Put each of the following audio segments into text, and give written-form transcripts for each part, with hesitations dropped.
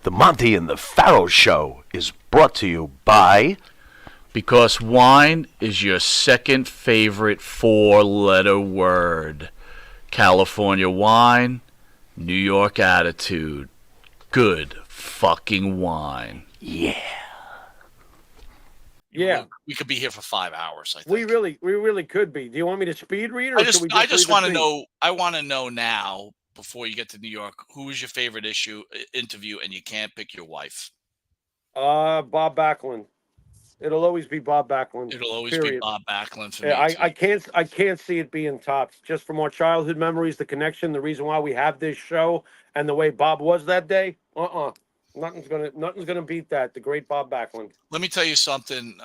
The Monte and the Pharaoh Show is brought to you by... Because wine is your second favorite four-letter word. California wine, New York attitude. Good fucking wine. Yeah. Yeah. We could be here for 5 hours, I think. We really could be. Do you want me to speed read or should we I just want to know. I want to know now, before you get to New York, who is your favorite interview, and you can't pick your wife. Bob Backlund. It'll always be Bob Backlund. It'll always be Bob Backlund for me. I can't see it being topped. Just from our childhood memories, the connection, the reason why we have this show, and the way Bob was that day. Nothing's gonna beat that. The great Bob Backlund. Let me tell you something,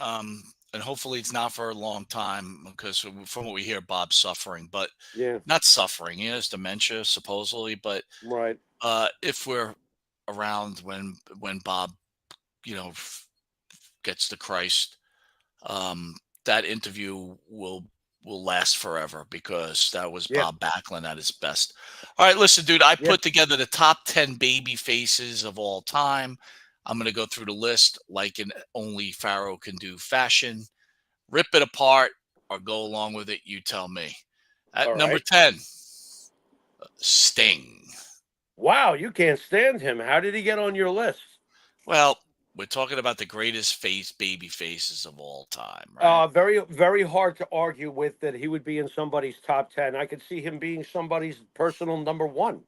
and hopefully it's not for a long time, because from what we hear, Bob's suffering, but not suffering. He has dementia supposedly, but right. If we're around when Bob, gets to Christ, that interview will last forever, because that was Bob Backlund at his best. All right, listen, dude, I put together the top 10 baby faces of all time. I'm going to go through the list like only Pharaoh can do fashion. Rip it apart or go along with it. You tell me. At number 10, Sting. Wow, you can't stand him. How did he get on your list? Well, we're talking about the greatest baby faces of all time, right? Very, very hard to argue with that he would be in somebody's top 10. I could see him being somebody's personal number 1,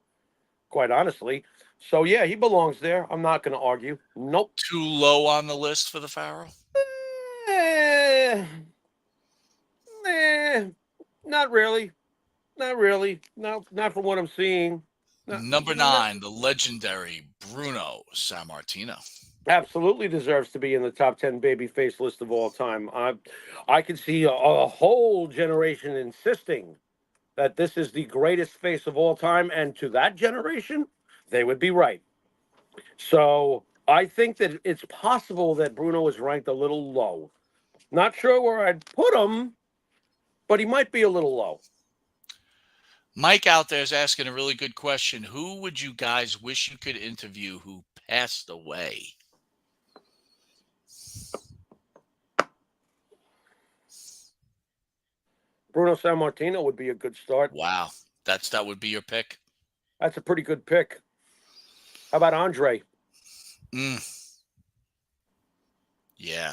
quite honestly. So, yeah, he belongs there. I'm not going to argue. Nope. Too low on the list for the Pharaoh? Not really. Not really. No, not from what I'm seeing. Number 9, the legendary Bruno Sammartino. Absolutely deserves to be in the top 10 babyface list of all time. I could see a whole generation insisting that this is the greatest face of all time, and to that generation, they would be right. So I think that it's possible that Bruno is ranked a little low. Not sure where I'd put him, but he might be a little low. Mike out there is asking a really good question. Who would you guys wish you could interview who passed away? Bruno Sammartino would be a good start. Wow. That would be your pick? That's a pretty good pick. How about Andre? Yeah,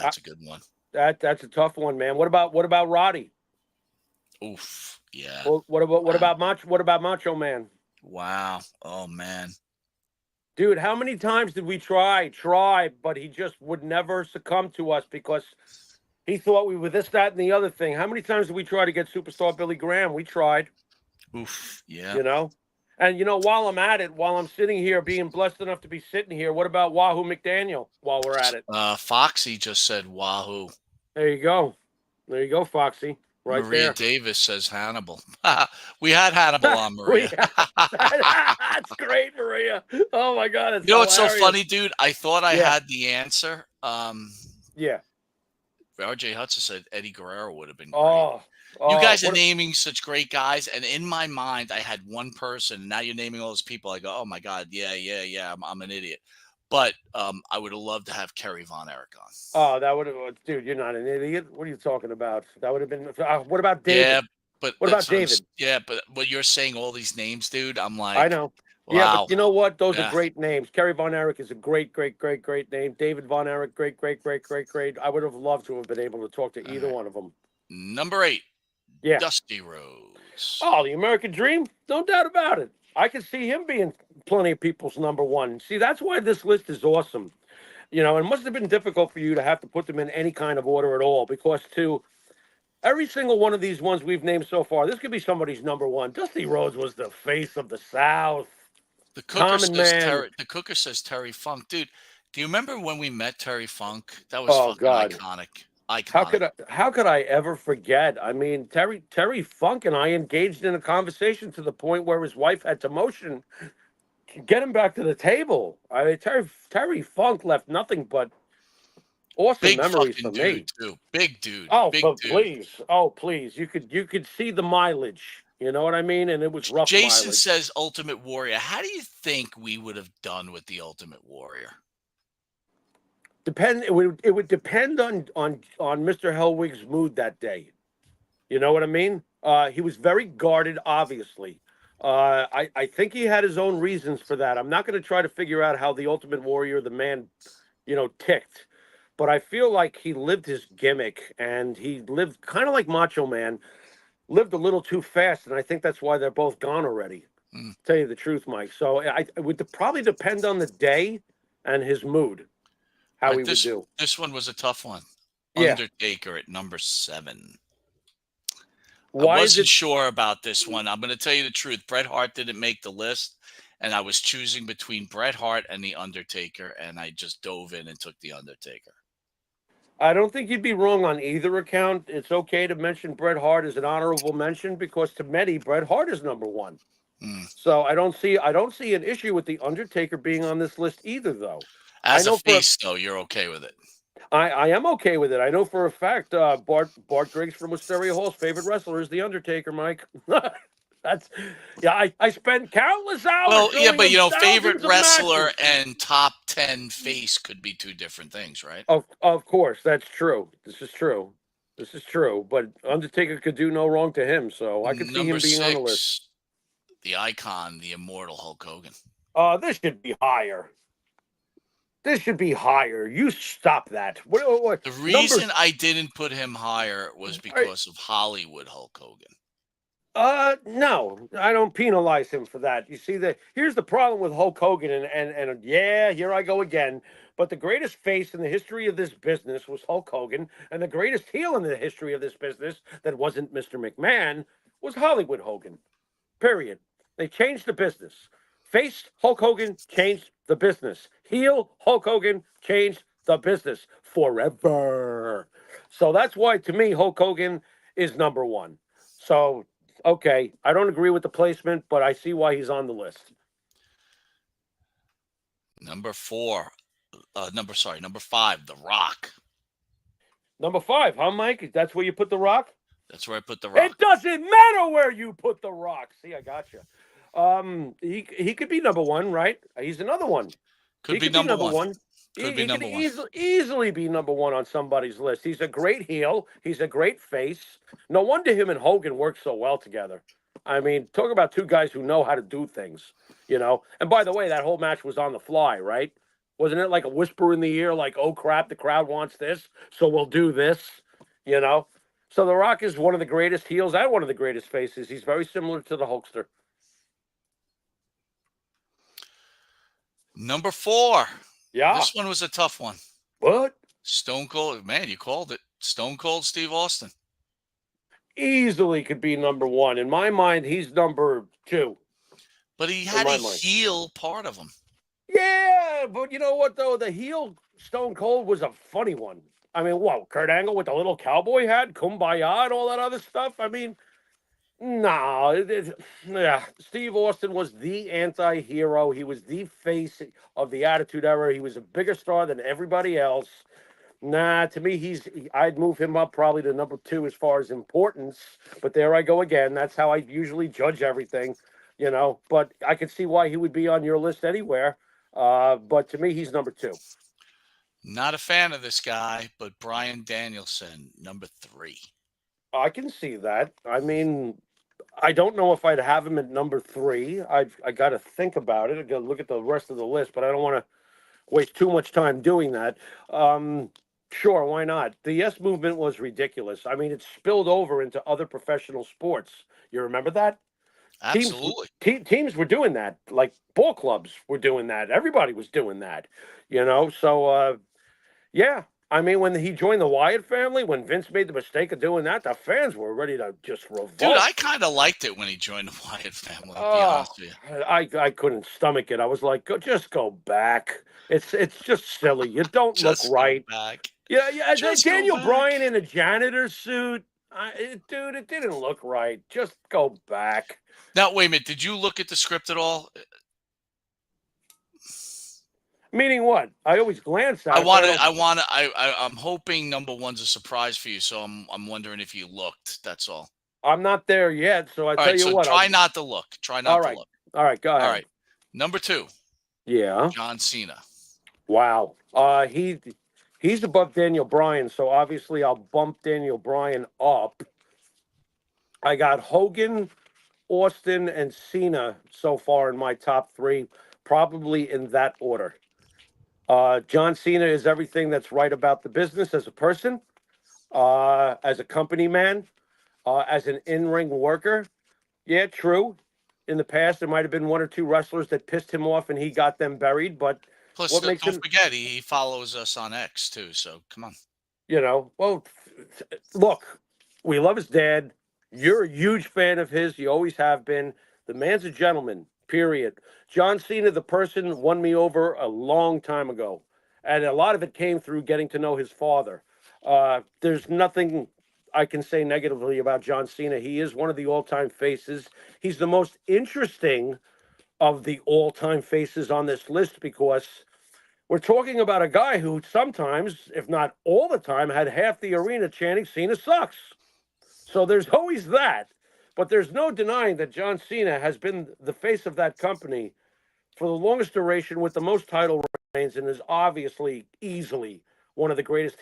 that's a good one. That's a tough one, man. What about Roddy? Oof, yeah. Well, what about Macho Man? Wow. Oh man. Dude, how many times did we try, but he just would never succumb to us because he thought we were this, that, and the other thing. How many times did we try to get superstar Billy Graham? We tried. Oof, yeah. And while I'm at it, while I'm sitting here being blessed enough to be sitting here, what about Wahoo McDaniel while we're at it? Foxy just said Wahoo. There you go, Foxy. Right Maria there. Davis says Hannibal. We had Hannibal on, Maria. That's great, Maria. Oh my God, it's what's so funny, dude? I thought I had the answer. Yeah. RJ Hudson said Eddie Guerrero would have been great. You guys are naming such great guys, and in my mind, I had one person. Now you're naming all those people. I go, oh my God, yeah. I'm an idiot. But I would have loved to have Kerry Von Erich on. Oh, that would have, dude. You're not an idiot. What are you talking about? That would have been. What about David? Yeah, but what about David? Yeah, but when you're saying all these names, dude, I'm like, I know. Wow. Yeah, but you know what? Those are great names. Kerry Von Erich is a great name. David Von Erich, great. I would have loved to have been able to talk to either one of them. Number 8, Dusty Rhodes. Oh, the American Dream? No doubt about it. I can see him being plenty of people's number 1. See, that's why this list is awesome. It must have been difficult for you to have to put them in any kind of order at all, because to every single one of these ones we've named so far, this could be somebody's number 1. Dusty Rhodes was the face of the South. The cooker says Terry Funk. Dude, do you remember when we met Terry Funk? That was fucking iconic. How could I ever forget? I mean, Terry Funk and I engaged in a conversation to the point where his wife had to motion, get him back to the table. I mean, Terry Funk left nothing but awesome memories for me. Big dude. Please. You could see the mileage. You know what I mean? And it was rough Jason mileage. says Ultimate Warrior. How do you think we would have done with the Ultimate Warrior? It would depend on Mr. Hellwig's mood that day. You know what I mean? He was very guarded, obviously. I think he had his own reasons for that. I'm not going to try to figure out how the Ultimate Warrior, the man, ticked. But I feel like he lived his gimmick, and he lived kind of like Macho Man, lived a little too fast, and I think that's why they're both gone already. Tell you the truth, Mike. So it would probably depend on the day and his mood, how Right, he would do. this one was a tough one. Yeah. Undertaker at number 7. Why I is wasn't it? sure about this one. I'm going to tell you the truth. Bret Hart didn't make the list, and I was choosing between Bret Hart and The Undertaker, and I just dove in and took The Undertaker. I don't think you'd be wrong on either account. It's okay to mention Bret Hart as an honorable mention because to many, Bret Hart is number one. So I don't see an issue with The Undertaker being on this list either, though. As a face, though, you're okay with it. I am okay with it. I know for a fact Bart Griggs from Wisteria Hall's favorite wrestler is The Undertaker, Mike. I spent countless hours. Well, yeah, but favorite wrestler matches. and top 10 face could be two different things, right? Of course, that's true. This is true. But Undertaker could do no wrong to him, so I could see him being on the list. The icon, the immortal Hulk Hogan. This should be higher. You stop that. What? The reason I didn't put him higher was because of Hollywood Hulk Hogan. No, I don't penalize him for that. You see, here's the problem with Hulk Hogan, and yeah, here I go again. But the greatest face in the history of this business was Hulk Hogan, and the greatest heel in the history of this business that wasn't Mr. McMahon was Hollywood Hogan. Period. They changed the business. Face Hulk Hogan changed the business. Heel Hulk Hogan changed the business forever. So that's why, to me, Hulk Hogan is number one. So, okay, I don't agree with the placement, but I see why he's on the list. Number 5, The Rock. Number 5, huh, Mike? That's where you put The Rock? That's where I put The Rock. It doesn't matter where you put The Rock. See, I got you. He could be number one, right? He's another one. Could be number one. He could easily be number one on somebody's list. He's a great heel. He's a great face. No wonder him and Hogan work so well together. I mean, talk about two guys who know how to do things, And by the way, that whole match was on the fly, right? Wasn't it like a whisper in the ear, like, oh, crap, the crowd wants this, so we'll do this, So The Rock is one of the greatest heels and one of the greatest faces. He's very similar to the Hulkster. Number 4. Yeah. This one was a tough one. What? Stone Cold. Man, you called it. Stone Cold Steve Austin. Easily could be number one. In my mind, he's number 2. But he had a heel part of him. Yeah, but you know what, though? The heel Stone Cold was a funny one. I mean, Kurt Angle with the little cowboy hat, Kumbaya, and all that other stuff? I mean, no. Steve Austin was the anti-hero. He was the face of the Attitude Era. He was a bigger star than everybody else. Nah, to me, I'd move him up probably to number 2 as far as importance. But there I go again. That's how I usually judge everything, But I could see why he would be on your list anywhere. But to me, he's number 2. Not a fan of this guy, but Bryan Danielson, number 3. I can see that. I mean, I don't know if I'd have him at number 3. I got to think about it. I got to look at the rest of the list, but I don't want to waste too much time doing that. Sure, why not? The Yes Movement was ridiculous. I mean, it spilled over into other professional sports. You remember that? Absolutely. Teams were doing that. Like ball clubs were doing that. Everybody was doing that. So yeah. I mean, when he joined the Wyatt family, when Vince made the mistake of doing that, the fans were ready to just revolt. Dude, I kind of liked it when he joined the Wyatt family, to be honest with you. I couldn't stomach it. I was like, just go back. It's just silly. You don't look right. Back. Yeah. Daniel Bryan in a janitor suit. Dude, it didn't look right. Just go back. Now, wait a minute. Did you look at the script at all? Meaning what? I always glance at it. I'm hoping number 1's a surprise for you, so I'm wondering if you looked. That's all. I'm not there yet, so I All tell right, you so what. try not to look. Try All not to right, look. all right, go All ahead. right. Number 2, Yeah. John Cena. Wow. He's above Daniel Bryan, so obviously I'll bump Daniel Bryan up. I got Hogan, Austin, and Cena so far in my top 3, probably in that order. John Cena is everything that's right about the business as a person, as a company man, as an in-ring worker. Yeah, true. In the past, there might have been 1 or 2 wrestlers that pissed him off and he got them buried. But Plus, what makes don't him, forget he follows us on X too. So come on. well, look, we love his dad. You're a huge fan of his. You always have been. The man's a gentleman, period. John Cena, the person, won me over a long time ago. And a lot of it came through getting to know his father. There's nothing I can say negatively about John Cena. He is one of the all time faces. He's the most interesting of the all time faces on this list because we're talking about a guy who sometimes, if not all the time, had half the arena chanting Cena sucks. So there's always that. But there's no denying that John Cena has been the face of that company for the longest duration with the most title reigns and is obviously easily one of the greatest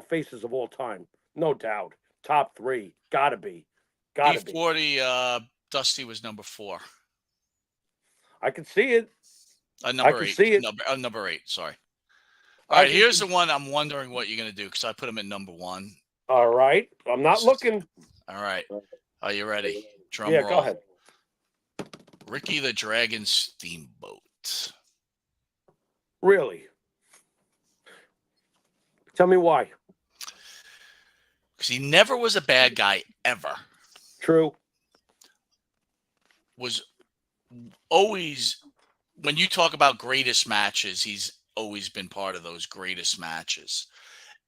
faces of all time. No doubt. Top 3. Gotta be. Gotta be. E40, Dusty was number 4. I can see it. I Number can 8. see it. Number 8. Sorry. All I right. can, Here's the one I'm wondering what you're gonna do because I put him at number 1. all right. I'm not This is looking. all right. Are you ready? Drum Yeah, go roll. ahead. Ricky the Dragon Steamboat. Really? Tell me why. Because he never was a bad guy ever. True. Was always, when you talk about greatest matches, he's always been part of those greatest matches.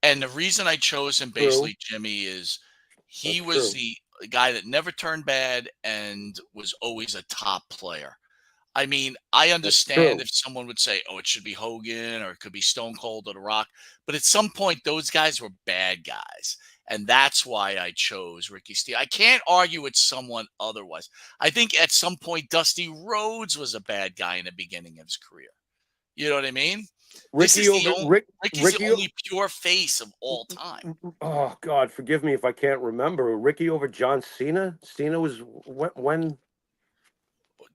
And the reason I chose him basically, Jimmy, is he That's was true. the guy that never turned bad and was always a top player. I mean, I That's understand true. if someone would say, oh, it should be Hogan or it could be Stone Cold or The Rock. But at some point, those guys were bad guys. And that's why I chose Ricky Steele. I can't argue with someone otherwise. I think at some point, Dusty Rhodes was a bad guy in the beginning of his career. You know what I mean? This Ricky is the over only Rick. Ricky's the Ricky. only pure face of all time. Oh God, forgive me if I can't remember. Ricky over John Cena. Cena was when.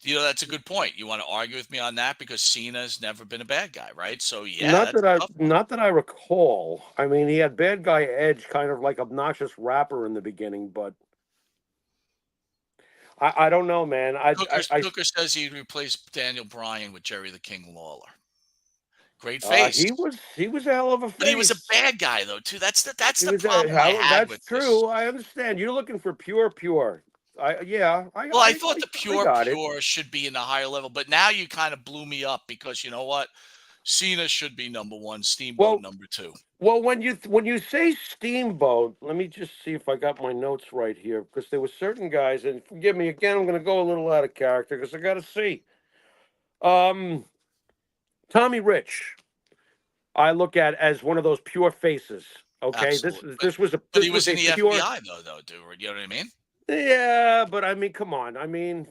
You know, that's a good point. You want to argue with me on that because Cena's never been a bad guy, right? So yeah, Not that's that a I, tough one. not that I recall. I mean, he had bad guy edge, kind of like obnoxious rapper in the beginning, but I don't know, man. Cooker says he replaced Daniel Bryan with Jerry the King Lawler. Great face. he was a hell of a But he was a face. bad guy though, too. That's He the was a problem I hell. had That's with this. true. I understand. You're looking for pure. Yeah, Well, I thought the I pure got it. pure should be in the higher level, but now you kind of blew me up because you know what? Cena should be number 1, Steamboat Well, number 2. Well, when you say Steamboat, let me just see if I got my notes right here because there were certain guys, and forgive me again, I'm going to go a little out of character because I got to see. Um, Tommy Rich, I look at as one of those pure faces. Okay, this Absolutely. this was a But he this was was in a the pure. FBI though, dude. You know what I mean? Yeah, but I mean, come on. I mean,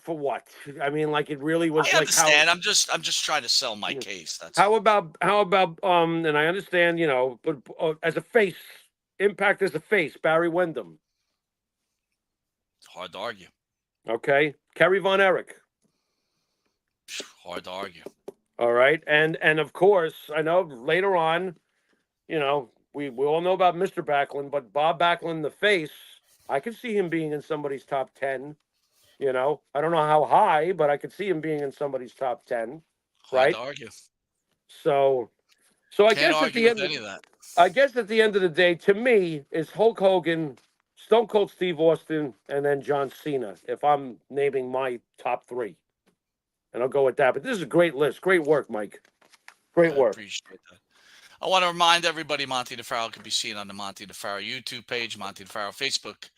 for what? I mean, like it really was I like how. understand. I'm just trying to sell my case. That's How all. about and I understand, but as a face, Impact as a face, Barry Windham. It's hard to argue. Okay, Kerry Von Erich. Hard to argue. All right, and of course, I know later on, we all know about Mr. Backlund, but Bob Backlund, the face, I could see him being in somebody's top 10. I don't know how high, but I could see him being in somebody's top 10. Hard to Right. argue. So I Can't guess at argue the with end, any of that. I guess at the end of the day, to me, is Hulk Hogan, Stone Cold Steve Austin, and then John Cena. If I'm naming my top 3. And I'll go with that. But this is a great list. Great work, Mike. Great I work. appreciate that. I want to remind everybody Monte The Pharaoh can be seen on the Monte The Pharaoh YouTube page, Monte The Pharaoh Facebook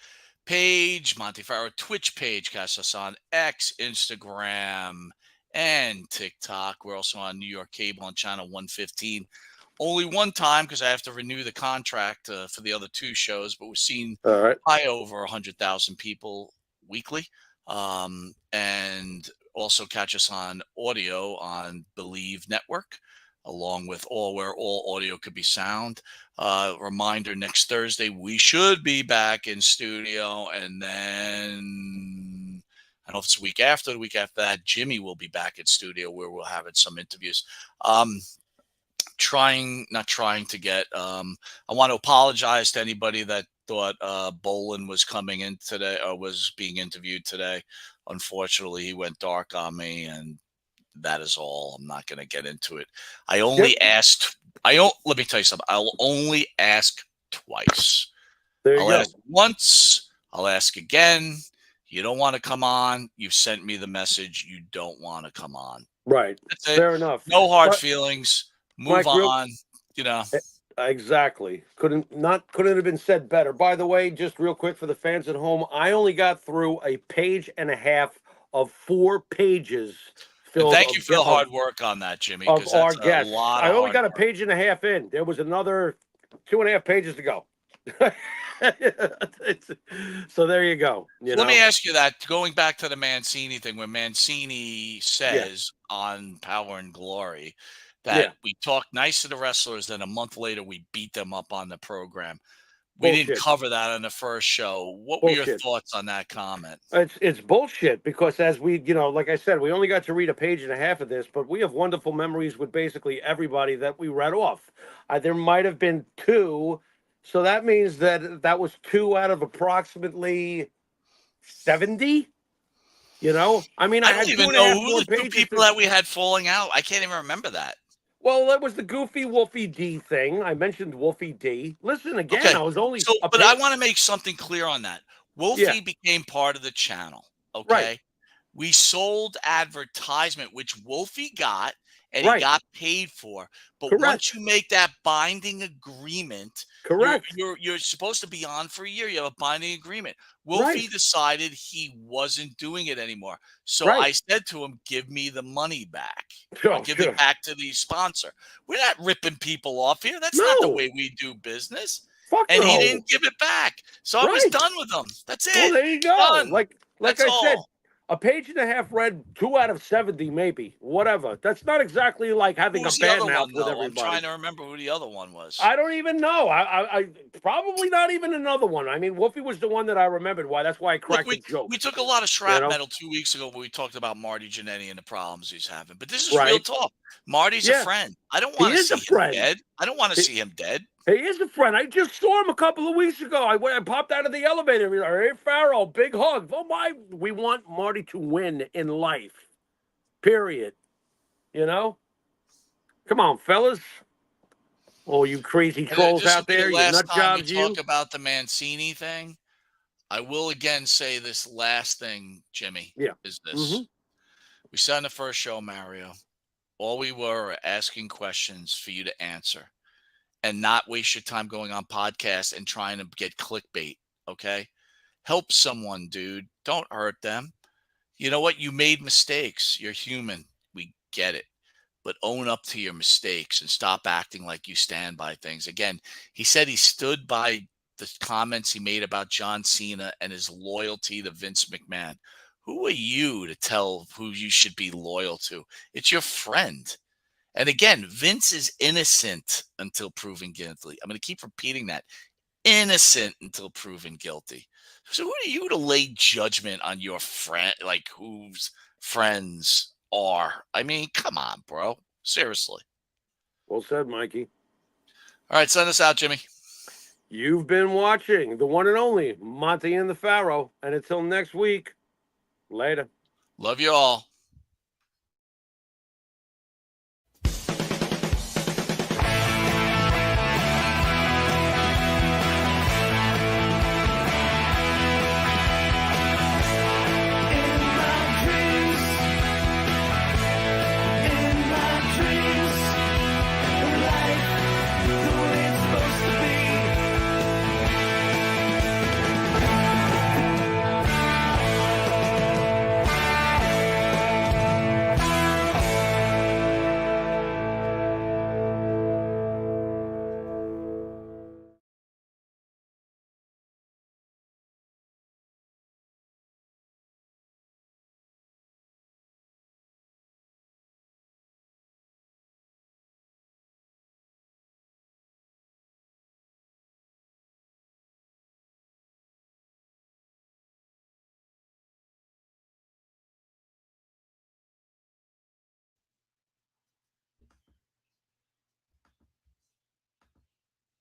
page, Monte The Pharaoh Twitch page. Catch us on X, Instagram, and TikTok. We're also on New York Cable on channel 115. only one time because I have to renew the contract for the other 2 shows, but we're seeing All right. high over 100,000 people weekly. And also catch us on audio on Believe Network, along with where all audio could be sound. Reminder, next Thursday, we should be back in studio. And then I don't know if it's the week after that, Jimmy will be back in studio where we'll have some interviews. Not trying to get, I want to apologize to anybody that thought Bolin was coming in today or was being interviewed today. Unfortunately, he went dark on me, and that is all. I'm not going to get into it. Let me tell you something. I'll only ask twice. There you I'll go. ask once. I'll ask again. You don't want to come on. You've sent me the message. You don't want to come on. Right. That's it. Fair enough. No hard feelings. Move Mike, on. Exactly. Couldn't have been said better. By the way, just real quick for the fans at home, I only got through a page and a half of 4 pages filled. Thank you for the hard work on that, Jimmy. Of our that's guests. A lot I of only got a work. page and a half in. There was another 2.5 pages to go. So there you go. Let me ask you that. Going back to the Mancini thing, when Mancini says on Power and Glory that we talk nice to the wrestlers, then a month later we beat them up on the program. We didn't cover that on the first show. What were your thoughts on that comment? It's bullshit because as we, like I said, we only got to read a page and a half of this, but we have wonderful memories with basically everybody that we read off. There might have been 2. So that means that was 2 out of approximately 70. I mean, I don't even know who the 2 people that we had falling out. I can't even remember that. Well, that was the Goofy Wolfie D thing. I mentioned Wolfie D. Listen again. Okay. I was only. But I want to make something clear on that. Wolfie became part of the channel. Okay. Right. We sold advertisement, which Wolfie got, and he got paid for. But once you make that binding agreement, you're supposed to be on for a year. You have a binding agreement. Wolfie decided he wasn't doing it anymore. So I said to him, give me the money back. Give it back to the sponsor. We're not ripping people off here. That's not the way we do business. And he didn't give it back. So I was done with him. That's it. Well, there you go. Done. Like That's I said, a page and a half read 2 out of 70, maybe. Whatever. That's not exactly like having a bad mouth with everybody. I'm trying to remember who the other one was. I don't even know. I probably not even another one. I mean, Wolfie was the one that I remembered. That's why I cracked the joke. We took a lot of shrapnel 2 weeks ago when we talked about Marty Jannetty and the problems he's having. But this is real talk. Marty's a friend. I don't want to see him dead. I don't want to see him dead. He is a friend. I just saw him a couple of weeks ago. I popped out of the elevator. He's like, hey, Pharaoh, big hug. Oh, my. We want Marty to win in life. Period. Come on, fellas. Oh, you crazy trolls out there. You nut jobs, you. Talk about the Mancini thing. I will again say this last thing, Jimmy, is this. Mm-hmm. We said in the first show, Mario, all we were asking questions for you to answer and not waste your time going on podcasts and trying to get clickbait, okay? Help someone, dude. Don't hurt them. You know what? You made mistakes. You're human. We get it. But own up to your mistakes and stop acting like you stand by things. Again, he said he stood by the comments he made about John Cena and his loyalty to Vince McMahon. Who are you to tell who you should be loyal to? It's your friend. And again, Vince is innocent until proven guilty. I'm going to keep repeating that. Innocent until proven guilty. So who are you to lay judgment on your friend, like whose friends are? I mean, come on, bro. Seriously. Well said, Mikey. All right, send us out, Jimmy. You've been watching the one and only Monte and the Pharaoh. And until next week, later. Love you all.